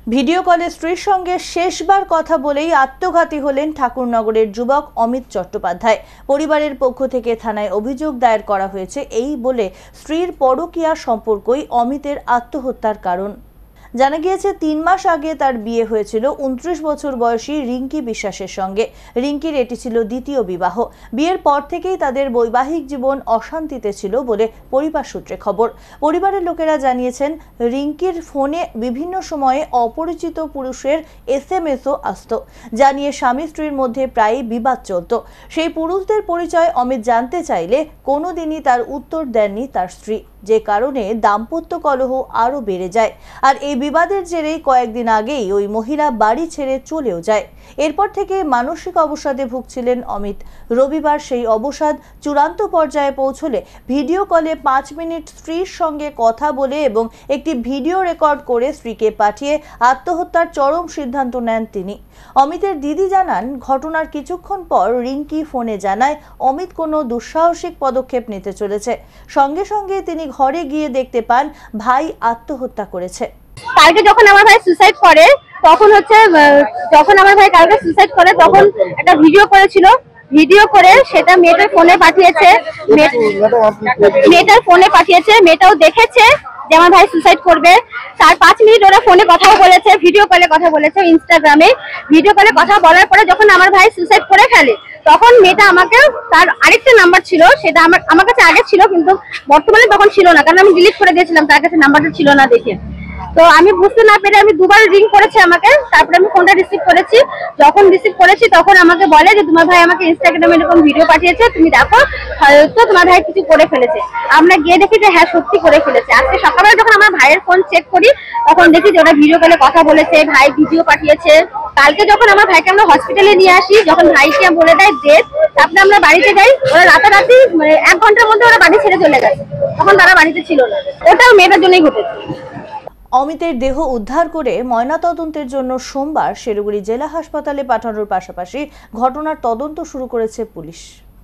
Video কলে স্ত্রীর সঙ্গে শেষবার কথা বলেই আত্মঘাতী হলেন ঠাকুরনগরের যুবক অমিত চট্টোপাধ্যায়। পরিবারের পক্ষ থেকে থানায় অভিযোগ দায়ের করা হয়েছে এই বলে স্ত্রীর পরকীয়া সম্পর্কই অমিতের আত্মহত্যার কারণ। জানা গিয়েছে ৩ মাস আগে তার বিয়ে হয়েছিল ২৯ বছর বয়সী রিঙ্কি বিশ্বাসের সঙ্গে। রিঙ্কির এটি ছিল দ্বিতীয় বিবাহ। বিয়ের পর থেকেই তাদের বৈবাহিক জীবন অশান্তিতে ছিল বলে পরিবার সূত্রে খবর। পরিবারের লোকেরা জানিয়েছেন, রিঙ্কির ফোনে বিভিন্ন সময়ে অপরিচিত পুরুষের SMS-ও আসত, জানিয়ে স্বামী স্ত্রীর মধ্যে প্রায়ই বিবাদ চলত। সেই পুরুষদের পরিচয় অমিত জানতে চাইলে কোনোদিনই তার উত্তর দেননি তার স্ত্রী, যে কারণে দাম্পত্য কলহ আরও বেড়ে যায়। আর এই বিবাদের জেরেই কয়েকদিন আগেই ওই মহিলা বাড়ি ছেড়ে চলেও যায়। এরপর থেকে মানসিক অবসাদে ভুগছিলেন অমিত। রবিবার সেই অবসাদ চূড়ান্ত পর্যায়ে পৌঁছলে ভিডিও কলে 5 মিনিট স্ত্রীর সঙ্গে কথা বলে এবং একটি ভিডিও রেকর্ড করে স্ত্রীকে পাঠিয়ে আত্মহত্যার চরম সিদ্ধান্ত নেন তিনি। অমিতের দিদি জানান, ঘটনার কিছুক্ষণ পর রিঙ্কি ফোনে জানায় অমিত কোনো দুঃসাহসিক পদক্ষেপ নিতে চলেছে। সঙ্গে সঙ্গে তিনি ঘরে গিয়ে দেখতে পান ভাই আত্মহত্যা করেছে। কালকে যখন আমার ভাই সুসাইড করে তখন তখন একটা ভিডিও করেছিল। ভিডিও করে সেটা মেয়েটার ফোনে পাঠিয়েছে। মেয়েটাও দেখেছে যে আমার ভাই সুসাইড করবে। তার 5 মিনিট ওরা ফোনে কথাও বলেছে, ভিডিও কলে কথা বলেছে। ইনস্টাগ্রামে ভিডিও কলে কথা বলার পরে যখন আমার ভাই সুসাইড করে ফেলে তখন মেয়েটা আমাকে, তার আরেকটা নাম্বার ছিল, সেটা আমার কাছে আগে ছিল কিন্তু বর্তমানে তখন ছিল না, কারণ আমি ডিলিট করে দিয়েছিলাম, তার কাছে নাম্বারটা ছিল না দেখে। তো আমি বুঝতে না পেরে আমি 2বার রিং করেছি আমাকে। তারপরে আমি ফোনটা রিসিভ করেছি। যখন রিসিভ করেছি তখন আমাকে বলে যে তোমার ভাই আমাকে ইনস্টাগ্রামে এরকম ভিডিও পাঠিয়েছে, তুমি দেখো, হয়তো তোমার ভাই কিছু করে ফেলেছে। আমরা গিয়ে দেখি যে হ্যাঁ, সত্যি করে ফেলেছে। আজকে সকালবেলা যখন আমার ভাইয়ের ফোন চেক করি তখন দেখি যে ওরা ভিডিও কলে কথা বলেছে, ভাই ভিডিও পাঠিয়েছে। কালকে যখন আমার ভাইকে আমরা হসপিটালে নিয়ে আসি, যখন ভাইকে বলে দেয় ডেথ, তারপরে আমরা বাড়িতে যাই। ওরা রাতারাতি 1 ঘন্টার মধ্যে ওরা বাড়ি ছেড়ে চলে গেছে, তখন তারা বাড়িতে ছিল না। ওটাও মেয়েটার জন্যই ঘটেছে। অমিতের দেহ উদ্ধার করে ময়নাতদন্তের জন্য সোমবার শিলিগুড়ি জেলা হাসপাতালে পাঠানোর পাশাপাশি ঘটনার তদন্ত শুরু করেছে পুলিশ।